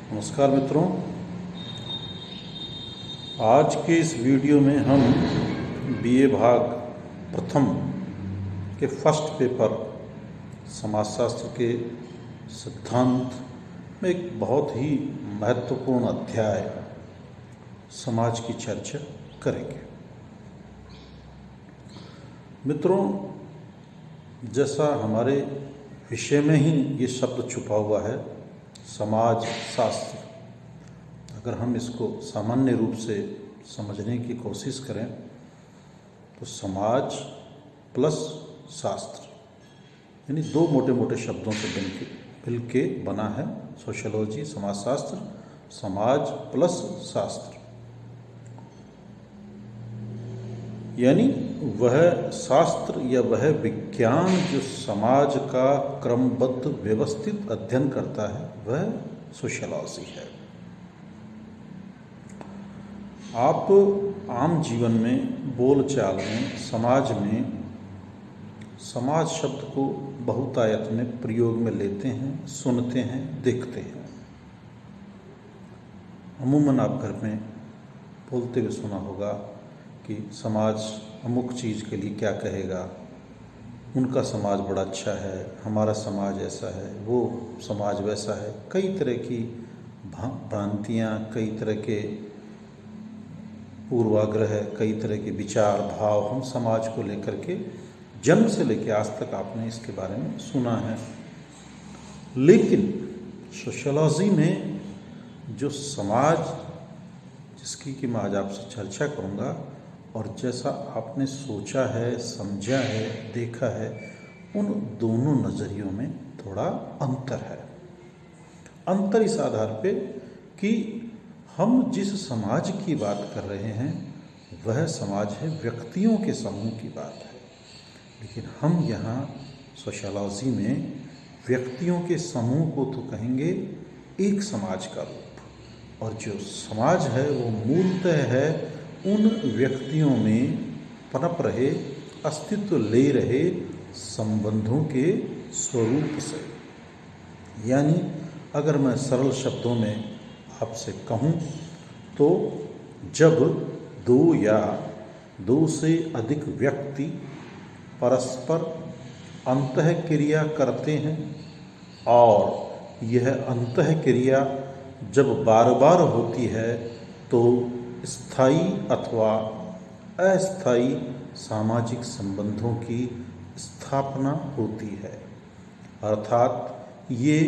नमस्कार मित्रों, आज के इस वीडियो में हम बीए भाग प्रथम के फर्स्ट पेपर समाजशास्त्र के सिद्धांत में एक बहुत ही महत्वपूर्ण अध्याय समाज की चर्चा करेंगे। मित्रों, जैसा हमारे विषय में ही ये शब्द छुपा हुआ है, समाज शास्त्र, अगर हम इसको सामान्य रूप से समझने की कोशिश करें तो समाज प्लस शास्त्र यानी दो मोटे मोटे शब्दों से मिल के बना है सोशियोलॉजी, समाजशास्त्र। समाज प्लस शास्त्र यानी वह शास्त्र या वह विज्ञान जो समाज का क्रमबद्ध व्यवस्थित अध्ययन करता है वह सोशियोलॉजी है। आप आम जीवन में, बोलचाल में, समाज में समाज शब्द को बहुतायत में प्रयोग में लेते हैं, सुनते हैं, देखते हैं। अमूमन आप घर में बोलते हुए सुना होगा कि समाज अमुक चीज़ के लिए क्या कहेगा, उनका समाज बड़ा अच्छा है, हमारा समाज ऐसा है, वो समाज वैसा है। कई तरह की भ्रांतियाँ, कई तरह के पूर्वाग्रह, कई तरह के विचार भाव हम समाज को लेकर के जन्म से लेकर आज तक आपने इसके बारे में सुना है। लेकिन सोशियोलॉजी में जो समाज जिसकी कि मैं आज आपसे चर्चा करूँगा और जैसा आपने सोचा है, समझा है, देखा है, उन दोनों नज़रियों में थोड़ा अंतर है। अंतर इस आधार पे कि हम जिस समाज की बात कर रहे हैं वह समाज है व्यक्तियों के समूह की बात है, लेकिन हम यहाँ सोशियोलॉजी में व्यक्तियों के समूह को तो कहेंगे एक समाज का रूप, और जो समाज है वो मूलतः है उन व्यक्तियों में पनप रहे, अस्तित्व ले रहे संबंधों के स्वरूप से। यानी अगर मैं सरल शब्दों में आपसे कहूँ तो जब दो या दो से अधिक व्यक्ति परस्पर अंतःक्रिया करते हैं और यह अंतःक्रिया जब बार बार होती है तो स्थायी अथवा अस्थायी सामाजिक संबंधों की स्थापना होती है। अर्थात ये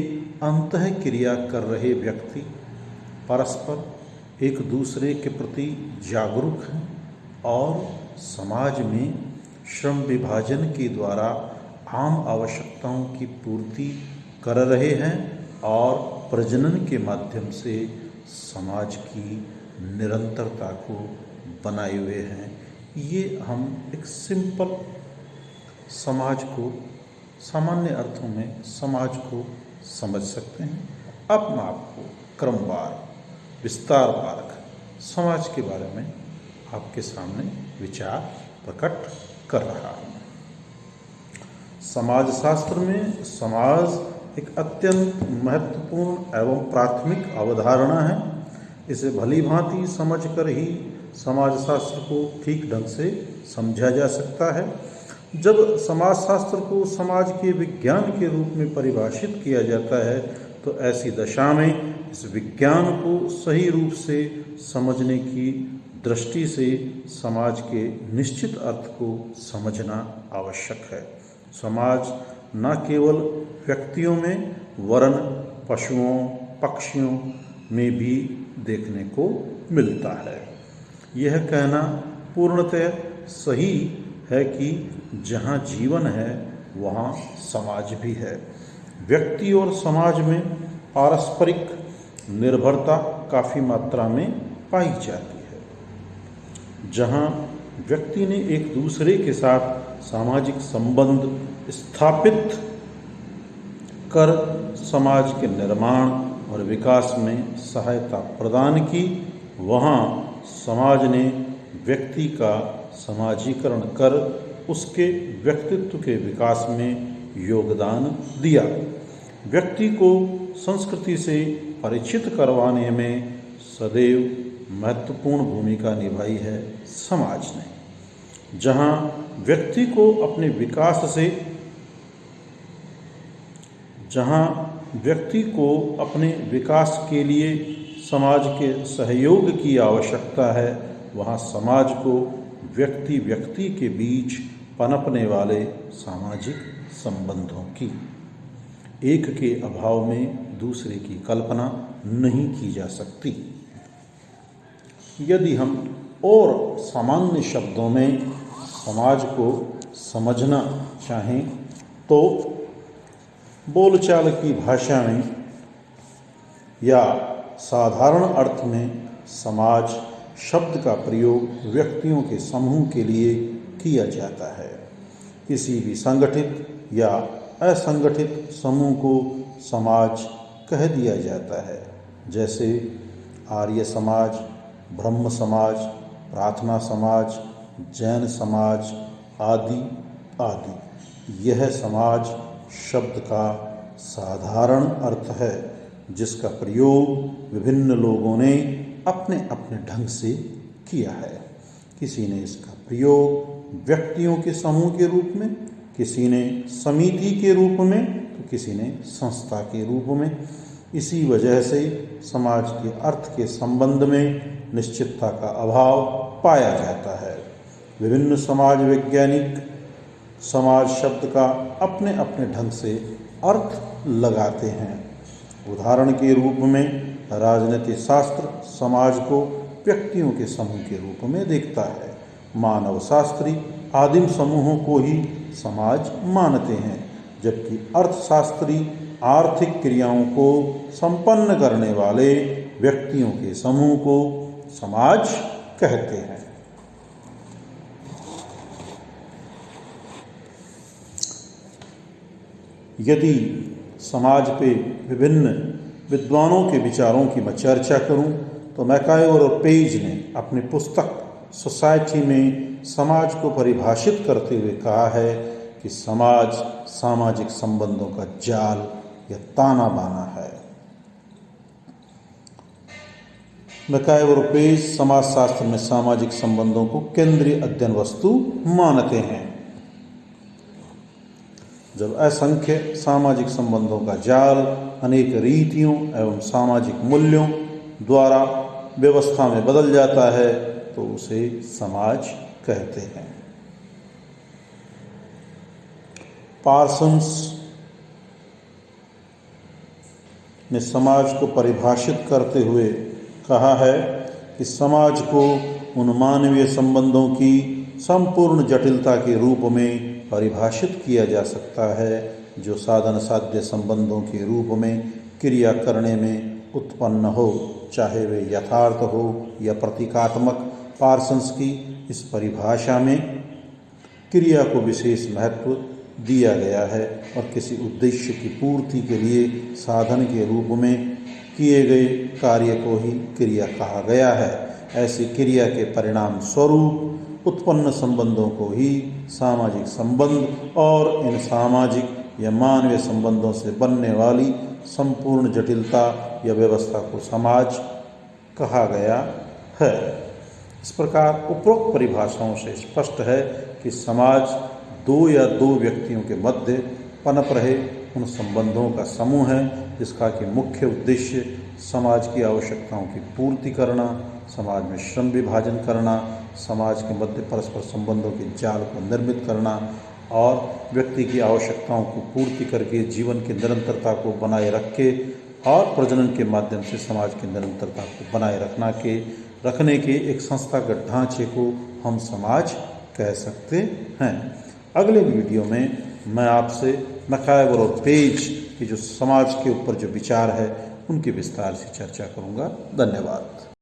अंतःक्रिया कर रहे व्यक्ति परस्पर एक दूसरे के प्रति जागरूक हैं और समाज में श्रम विभाजन के द्वारा आम आवश्यकताओं की पूर्ति कर रहे हैं और प्रजनन के माध्यम से समाज की निरंतरता को बनाए हुए हैं। ये हम एक सिंपल समाज को, सामान्य अर्थों में समाज को समझ सकते हैं। अब मैं आपको क्रमवार, विस्तारवार समाज के बारे में आपके सामने विचार प्रकट कर रहा हूँ। समाजशास्त्र में समाज एक अत्यंत महत्वपूर्ण एवं प्राथमिक अवधारणा है। इसे भली भांति समझकर ही समाजशास्त्र को ठीक ढंग से समझा जा सकता है। जब समाजशास्त्र को समाज के विज्ञान के रूप में परिभाषित किया जाता है तो ऐसी दशा में इस विज्ञान को सही रूप से समझने की दृष्टि से समाज के निश्चित अर्थ को समझना आवश्यक है। समाज न केवल व्यक्तियों में वरन पशुओं, पक्षियों में भी देखने को मिलता है। यह कहना पूर्णतः सही है कि जहाँ जीवन है वहाँ समाज भी है। व्यक्ति और समाज में पारस्परिक निर्भरता काफ़ी मात्रा में पाई जाती है। जहाँ व्यक्ति ने एक दूसरे के साथ सामाजिक संबंध स्थापित कर समाज के निर्माण और विकास में सहायता प्रदान की, वहाँ समाज ने व्यक्ति का समाजीकरण कर उसके व्यक्तित्व के विकास में योगदान दिया। व्यक्ति को संस्कृति से परिचित करवाने में सदैव महत्वपूर्ण भूमिका निभाई है समाज ने। जहाँ व्यक्ति को अपने विकास के लिए समाज के सहयोग की आवश्यकता है, वहाँ समाज को व्यक्ति के बीच पनपने वाले सामाजिक संबंधों की, एक के अभाव में दूसरे की कल्पना नहीं की जा सकती। यदि हम और सामान्य शब्दों में समाज को समझना चाहें तो बोलचाल की भाषा में या साधारण अर्थ में समाज शब्द का प्रयोग व्यक्तियों के समूह के लिए किया जाता है। किसी भी संगठित या असंगठित समूह को समाज कह दिया जाता है, जैसे आर्य समाज, ब्रह्म समाज, प्रार्थना समाज, जैन समाज आदि आदि। यह समाज शब्द का साधारण अर्थ है, जिसका प्रयोग विभिन्न लोगों ने अपने अपने ढंग से किया है। किसी ने इसका प्रयोग व्यक्तियों के समूह के रूप में, किसी ने समिति के रूप में, तो किसी ने संस्था के रूप में। इसी वजह से समाज के अर्थ के संबंध में निश्चितता का अभाव पाया जाता है। विभिन्न समाज वैज्ञानिक समाज शब्द का अपने अपने ढंग से अर्थ लगाते हैं। उदाहरण के रूप में राजनीतिक शास्त्र समाज को व्यक्तियों के समूह के रूप में देखता है। मानव शास्त्री आदिम समूहों को ही समाज मानते हैं, जबकि अर्थशास्त्री आर्थिक क्रियाओं को संपन्न करने वाले व्यक्तियों के समूह को समाज कहते हैं। यदि समाज पे विभिन्न विद्वानों के विचारों की मैं चर्चा करूं तो मैकाइवर और पेज ने अपनी पुस्तक सोसाइटी में समाज को परिभाषित करते हुए कहा है कि समाज सामाजिक संबंधों का जाल या ताना बाना है। मैकाइवर और पेज समाजशास्त्र में सामाजिक संबंधों को केंद्रीय अध्ययन वस्तु मानते हैं। जब असंख्य सामाजिक संबंधों का जाल अनेक रीतियों एवं सामाजिक मूल्यों द्वारा व्यवस्था में बदल जाता है तो उसे समाज कहते हैं। पार्सन्स ने समाज को परिभाषित करते हुए कहा है कि समाज को उन मानवीय संबंधों की संपूर्ण जटिलता के रूप में परिभाषित किया जा सकता है जो साधन साध्य संबंधों के रूप में क्रिया करने में उत्पन्न हो, चाहे वे यथार्थ हो या प्रतीकात्मक। पार्सन्स की इस परिभाषा में क्रिया को विशेष महत्व दिया गया है और किसी उद्देश्य की पूर्ति के लिए साधन के रूप में किए गए कार्य को ही क्रिया कहा गया है। ऐसी क्रिया के परिणाम स्वरूप उत्पन्न संबंधों को ही सामाजिक संबंध और इन सामाजिक या मानवीय संबंधों से बनने वाली संपूर्ण जटिलता या व्यवस्था को समाज कहा गया है। इस प्रकार उपरोक्त परिभाषाओं से स्पष्ट है कि समाज दो या दो व्यक्तियों के मध्य पनप रहे उन संबंधों का समूह है जिसका कि मुख्य उद्देश्य समाज की आवश्यकताओं की पूर्ति करना, समाज में श्रम विभाजन करना, समाज के मध्य परस्पर संबंधों के जाल को निर्मित करना और व्यक्ति की आवश्यकताओं को पूर्ति करके जीवन की निरंतरता को बनाए रखे और प्रजनन के माध्यम से समाज की निरंतरता को बनाए रखने के एक संस्थागत ढांचे को हम समाज कह सकते हैं। अगले वीडियो में मैं आपसे मैकाइवर और पेज की जो समाज के ऊपर जो विचार है उनकी विस्तार से चर्चा करूंगा। धन्यवाद।